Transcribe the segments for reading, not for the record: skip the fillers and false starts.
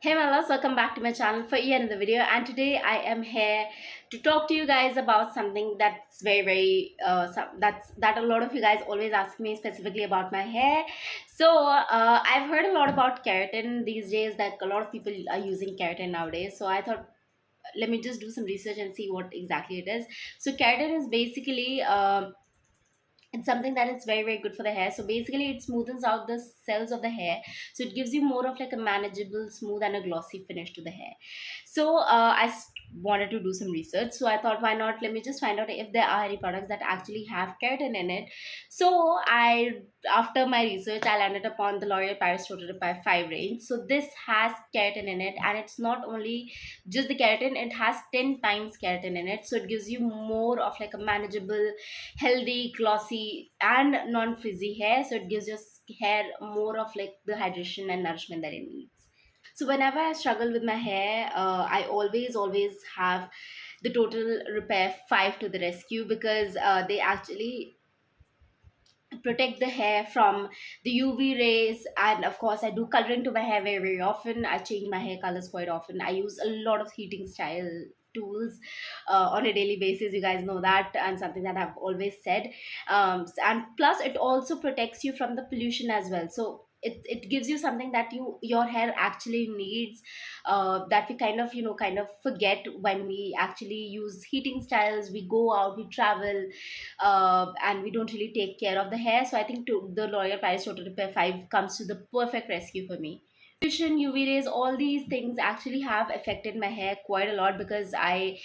Hey my loves, welcome back to my channel for yet another video, and today I am here to talk to you guys about something that's that a lot of you guys always ask me specifically about my hair. I've heard a lot about keratin these days, that a lot of people are using keratin nowadays. So I thought, let me just do some research and see what exactly it is. So keratin is basically it's something that is very good for the hair. So basically it smoothens out the cells of the hair, so it gives you more of like a manageable, smooth and a glossy finish to the hair. Wanted to do some research, so I thought, why not, let me just find out if there are any products that actually have keratin in it. So I After my research, I landed upon the L'Oreal Paris Total Repair 5 range. So this has keratin in it, and it's not only just the keratin, it has 10 times keratin in it, so it gives you more of like a manageable, healthy, glossy and non-frizzy hair. So it gives your hair more of like the hydration and nourishment that it needs. So whenever I struggle with my hair, I always have the Total Repair 5 to the rescue, because they actually protect the hair from the UV rays. And of course, I do coloring to my hair very often. I change my hair colors quite often. I use a lot of heating style tools on a daily basis. You guys know that, and something that I've always said. And plus it also protects you from the pollution as well. So it gives you something that your hair actually needs, that we kind of forget when we actually use heating styles. We go out, we travel, and we don't really take care of the hair. So I think the L'Oreal Paris Total Repair 5 comes to the perfect rescue for me. Pollution, UV rays, all these things actually have affected my hair quite a lot, because I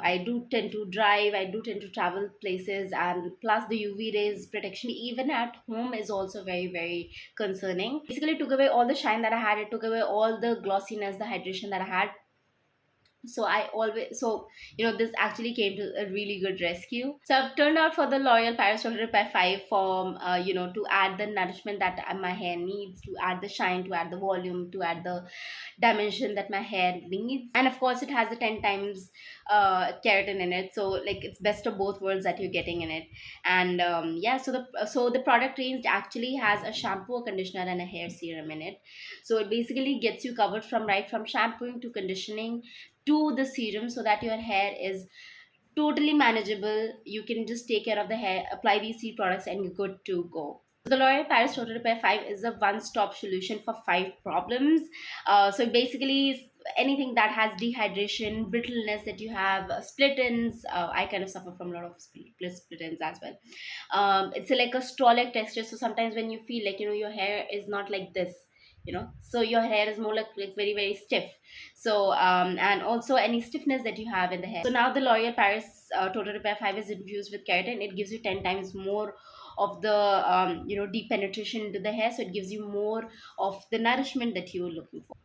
I do tend to drive, I do tend to travel places, and plus the UV rays protection even at home is also very concerning. Basically, it took away all the shine that I had, it took away all the glossiness, the hydration that I had. This actually came to a really good rescue. So I've turned out for the L'Oreal Paris Total Repair 5 form, to add the nourishment that my hair needs, to add the shine, to add the volume, to add the dimension that my hair needs. And of course, it has the 10 times keratin in it, so like it's best of both worlds that you're getting in it. And so the product range actually has a shampoo, a conditioner and a hair serum in it. So it basically gets you covered from right from shampooing to conditioning to the serum, so that your hair is totally manageable. You can just take care of the hair, apply these three products, and you're good to go. So the L'Oreal Paris Total Repair 5 is a one-stop solution for 5 problems. So basically, anything that has dehydration, brittleness that you have, split ends. I kind of suffer from a lot of split ends as well. It's like a straw-like texture. So sometimes when you feel like your hair is not like this, so your hair is more like very stiff. And also any stiffness that you have in the hair. So now the L'Oreal Paris Total Repair 5 is infused with keratin. It gives you 10 times more of the deep penetration into the hair, so it gives you more of the nourishment that you're looking for.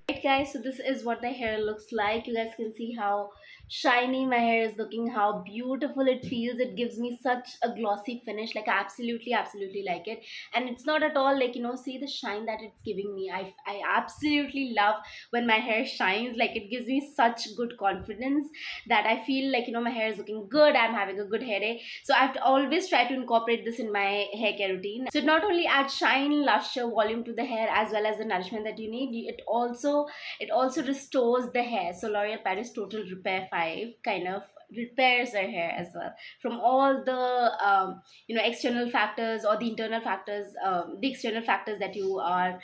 Right, guys, so this is what the hair looks like. You guys can see how shiny my hair is looking, how beautiful it feels. It gives me such a glossy finish. Like, I absolutely like it. And it's not at all like, see the shine that it's giving me. I absolutely love when my hair shines. Like, it gives me such good confidence that I feel like, my hair is looking good, I'm having a good hair day. So I've always tried to incorporate this in my hair care routine. So it not only adds shine, luster, volume to the hair, as well as the nourishment that you need, it also restores the hair. So L'Oreal Paris Total Repair 5 kind of repairs our hair as well, from all the external factors, or the internal factors, the external factors that you are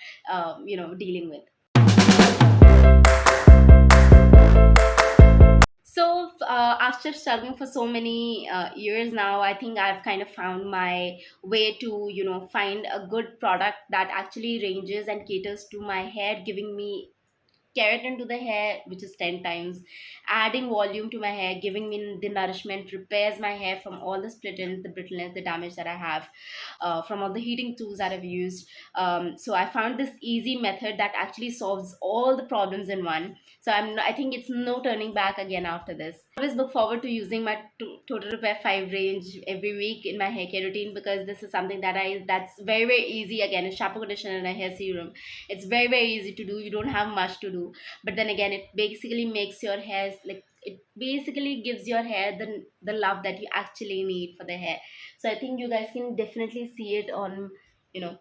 dealing with. After struggling for so many years now, I think I've kind of found my way to, find a good product that actually ranges and caters to my hair, giving me keratin to the hair, which is 10 times, adding volume to my hair, giving me the nourishment, repairs my hair from all the split ends, the brittleness, the damage that I have from all the heating tools that I've used. So I found this easy method that actually solves all the problems in one. So I think it's no turning back again after this. I always look forward to using my Total Repair 5 range every week in my hair care routine, because this is something that's very very easy. Again, a shampoo, conditioner, and a hair serum. It's very very easy to do. You don't have much to do, but then again, it basically makes your hair like, it basically gives your hair the love that you actually need for the hair. So I think you guys can definitely see it on, you know,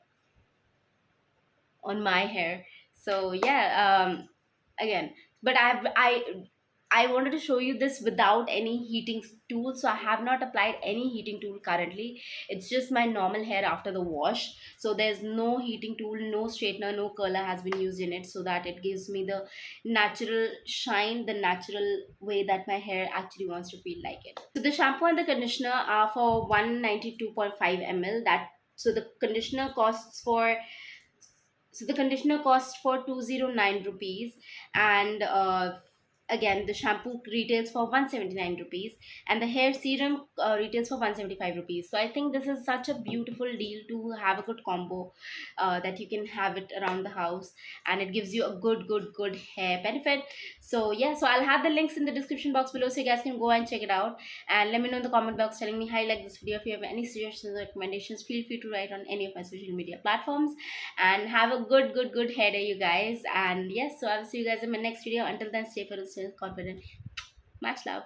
on my hair. So yeah, again, but I wanted to show you this without any heating tool. So I have not applied any heating tool currently. It's just my normal hair after the wash. So there's no heating tool, no straightener, no curler has been used in it, so that it gives me the natural shine, the natural way that my hair actually wants to feel like it. So the shampoo and the conditioner are for 192.5 ml. That, so the conditioner costs for, so the conditioner costs for 209 rupees, and again, the shampoo retails for 179 rupees, and the hair serum retails for 175 rupees. So I think this is such a beautiful deal to have a good combo, that you can have it around the house, and it gives you a good hair benefit. So yeah, so I'll have the links in the description box below, so you guys can go and check it out, and let me know in the comment box telling me how you like this video. If you have any suggestions or recommendations, feel free to write on any of my social media platforms, and have a good hair day, you guys. And yes, so I'll see you guys in my next video. Until then, stay for stay confident. Much love.